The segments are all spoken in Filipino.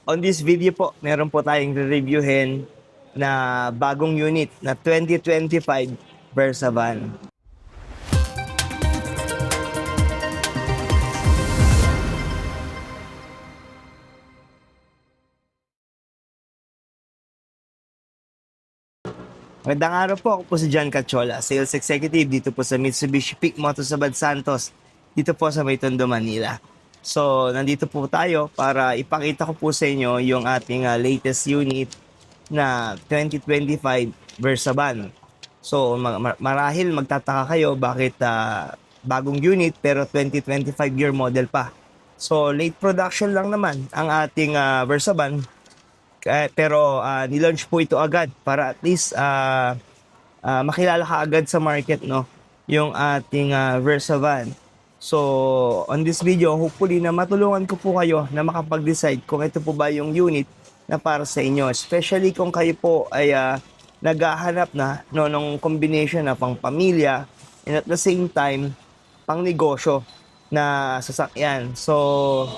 On this video po, meron po tayong reviewin na bagong unit na 2025 Versa Van. Magandang araw po, ako po si John Cachola, Sales Executive dito po sa Mitsubishi Peak Motorsabad Santos, dito po sa May Tondo, Manila. So, nandito po tayo para ipakita ko po sa inyo yung ating latest unit na 2025 Versa Van. So, marahil magtataka kayo bakit bagong unit pero 2025 year model pa. So, late production lang naman ang ating Versa Van. Pero nilaunch po ito agad para at least makilala ka agad sa market, no, yung ating Versa Van. So on this video, hopefully na matulungan ko po kayo na makapag-decide kung ito po ba yung unit na para sa inyo, especially kung kayo po ay naghahanap na, no, ng combination na pang pamilya and at the same time pang negosyo na sasakyan. So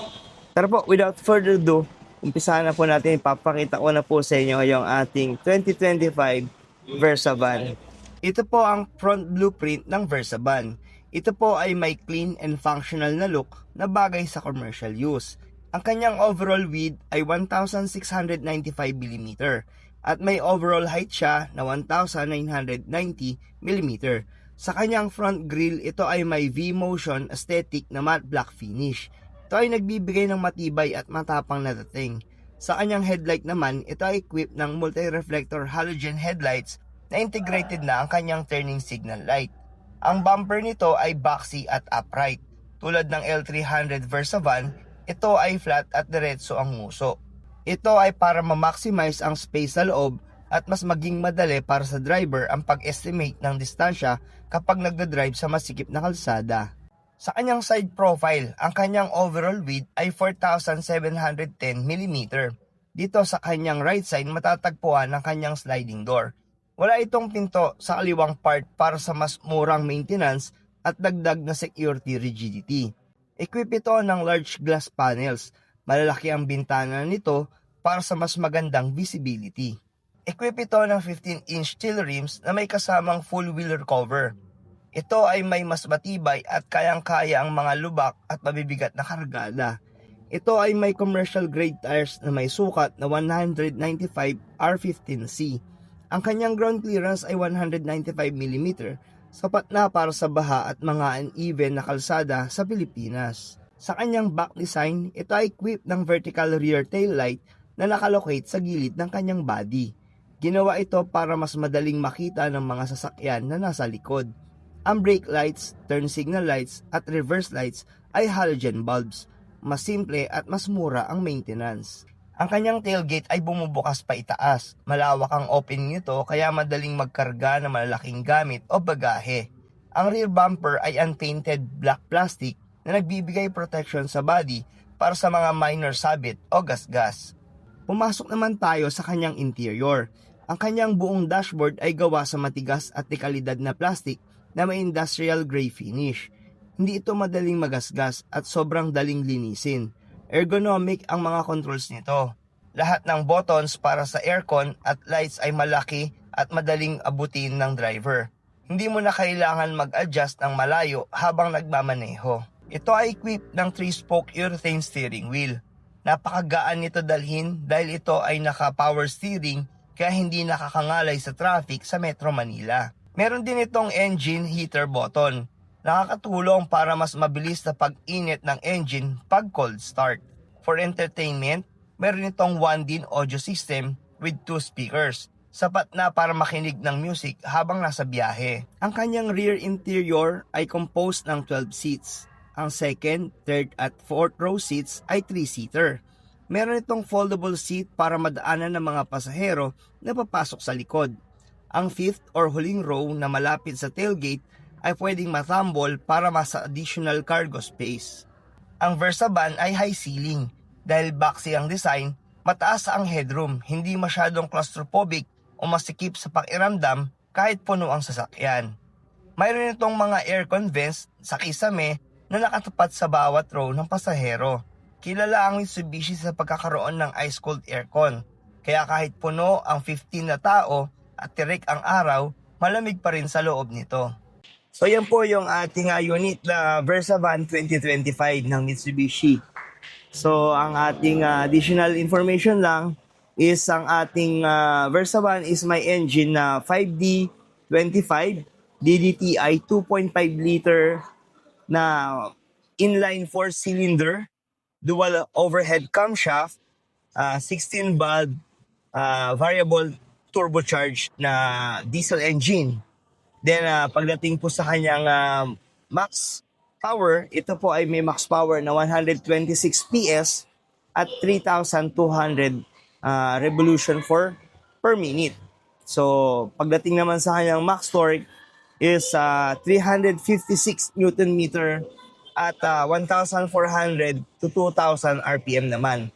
tara po, without further ado, umpisahan na po natin. Ipapakita ko na po sa inyo yung ating 2025 Versa Van. Ito po ang front blueprint ng Versa Van. Ito po ay may clean and functional na look na bagay sa commercial use. Ang kanyang overall width ay 1,695 mm at may overall height siya na 1,990 mm. Sa kanyang front grille, ito ay may V-Motion aesthetic na matte black finish. Ito ay nagbibigay ng matibay at matapang na dating. Sa kanyang headlight naman, ito ay equipped ng multi-reflector halogen headlights na integrated na ang kanyang turning signal light. Ang bumper nito ay boxy at upright. Tulad ng L300 Versa Van, ito ay flat at diretso ang nguso. Ito ay para ma-maximize ang space sa loob at mas maging madali para sa driver ang pag-estimate ng distansya kapag nagdadrive sa masikip na kalsada. Sa kanyang side profile, ang kanyang overall width ay 4,710 mm. Dito sa kanyang right side, matatagpuan ang kanyang sliding door. Wala itong pinto sa kaliwang part para sa mas murang maintenance at dagdag na security rigidity. Equip ito ng large glass panels. Malalaki ang bintana nito para sa mas magandang visibility. Equip ito ng 15-inch steel rims na may kasamang full wheeler cover. Ito ay may mas matibay at kayang-kaya ang mga lubak at mabibigat na kargada. Ito ay may commercial grade tires na may sukat na 195 R15C. Ang kanyang ground clearance ay 195 mm, sapat na para sa baha at mga uneven na kalsada sa Pilipinas. Sa kanyang back design, ito ay equipped ng vertical rear tail light na nakalocate sa gilid ng kanyang body. Ginawa ito para mas madaling makita ng mga sasakyan na nasa likod. Ang brake lights, turn signal lights at reverse lights ay halogen bulbs. Mas simple at mas mura ang maintenance. Ang kanyang tailgate ay bumubukas pa itaas. Malawak ang opening nito kaya madaling magkarga ng malalaking gamit o bagahe. Ang rear bumper ay unpainted black plastic na nagbibigay protection sa body para sa mga minor sabit o gasgas. Pumasok naman tayo sa kanyang interior. Ang kanyang buong dashboard ay gawa sa matigas at dekalidad na plastic na may industrial gray finish. Hindi ito madaling magasgas at sobrang daling linisin. Ergonomic ang mga controls nito. Lahat ng buttons para sa aircon at lights ay malaki at madaling abutin ng driver. Hindi mo na kailangan mag-adjust ng malayo habang nagmamaneho. Ito ay equipped ng 3-spoke urethane steering wheel. Napakagaan nito dalhin dahil ito ay naka-power steering kaya hindi nakakangalay sa traffic sa Metro Manila. Meron din itong engine heater button. Nakakatulong para mas mabilis na pag-init ng engine pag cold start. For entertainment, meron itong 1-DIN audio system with 2 speakers. Sapat na para makinig ng music habang nasa biyahe. Ang kanyang rear interior ay composed ng 12 seats. Ang second, third at fourth row seats ay 3-seater. Meron itong foldable seat para madaanan ng mga pasahero na papasok sa likod. Ang fifth or huling row na malapit sa tailgate ay pwedeng matambol para mas additional cargo space. Ang Versa Van ay high ceiling. Dahil boxy ang design, mataas ang headroom, hindi masyadong claustrophobic o masikip sa pakiramdam kahit puno ang sasakyan. Mayroon itong mga aircon vents sa kisame na nakatapat sa bawat row ng pasahero. Kilala ang Mitsubishi sa pagkakaroon ng ice-cold aircon. Kaya kahit puno ang 15 na tao at tirik ang araw, malamig pa rin sa loob nito. So yan po yung ating unit na Versa Van 2025 ng Mitsubishi. So ang ating additional information lang is ang ating Versa Van is my engine na 5D25 DDTI 2.5 liter na inline 4-cylinder dual overhead camshaft, 16 valve variable turbocharged na diesel engine. Then pagdating po sa kanyang max power, ito po ay may max power na 126 PS at 3,200 revolution per minute. So pagdating naman sa kanyang max torque is 356 Newton meter at 1,400 to 2,000 RPM naman.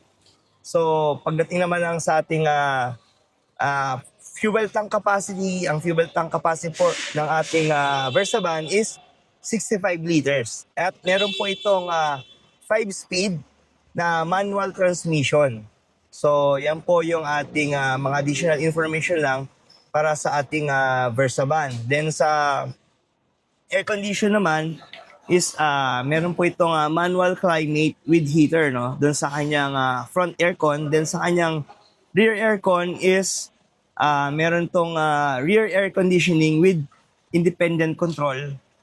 So pagdating naman lang sa ating fuel tank capacity, ang fuel tank capacity po ng ating Versa Van is 65 liters. At meron po itong 5-speed na manual transmission. So yan po yung ating mga additional information lang para sa ating Versa Van. Then sa air condition naman is meron po itong manual climate with heater, no? Doon sa kanyang front aircon, then sa kanyang rear aircon is meron tong rear air conditioning with independent control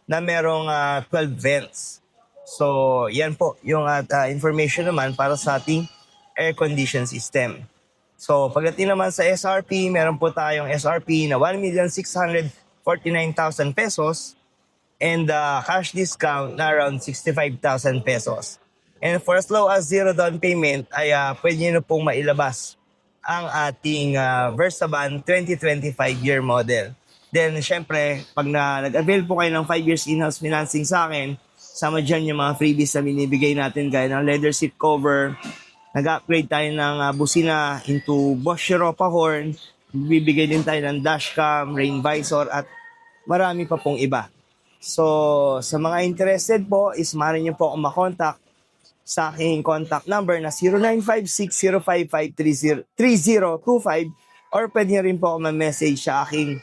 na merong 12 vents. So, yan po yung information naman para sa ating air condition system. So, pagdating naman sa SRP, meron po tayong SRP na 1,649,000 pesos and cash discount na around 65,000 pesos. And for as low as zero down payment ay pwede nyo na pong mailabas ang ating Versa Van 2025 year model. Then syempre, pag nag-avail po kayo ng 5 years in-house financing sa akin, sama dyan yung mga freebies na binibigay natin gaya ng leather seat cover, nag-upgrade tayo ng busina into Bosch Europa horn, bibigay din tayo ng dashcam, rain visor at marami pa pong iba. So, sa mga interested po, is maaari niyo po akong makontak sa aking contact number na 0956-055-3025 or pwede niyo rin po ako ma-message sa aking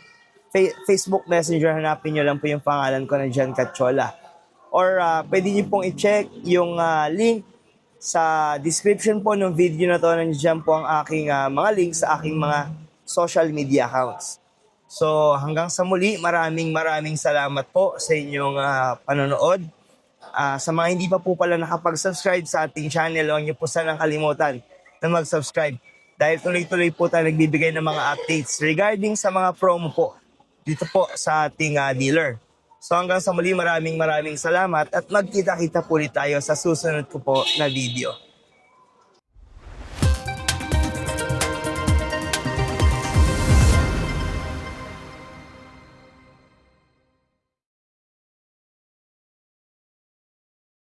Facebook Messenger. Hanapin niyo lang po yung pangalan ko na John Cachola. Or pwede niyo pong i-check yung link sa description po ng video na to. Nandiyan po ang aking mga links sa aking mga social media accounts. So hanggang sa muli, maraming salamat po sa inyong panonood. Sa mga hindi pa po pala nakapag-subscribe sa ating channel, huwag niyo po sanang kalimutan na mag-subscribe. Dahil tuloy-tuloy po tayo nagbibigay ng mga updates regarding sa mga promo po dito po sa ating dealer. So hanggang sa muli, maraming salamat at magkita-kita po ulit tayo sa susunod ko po na video.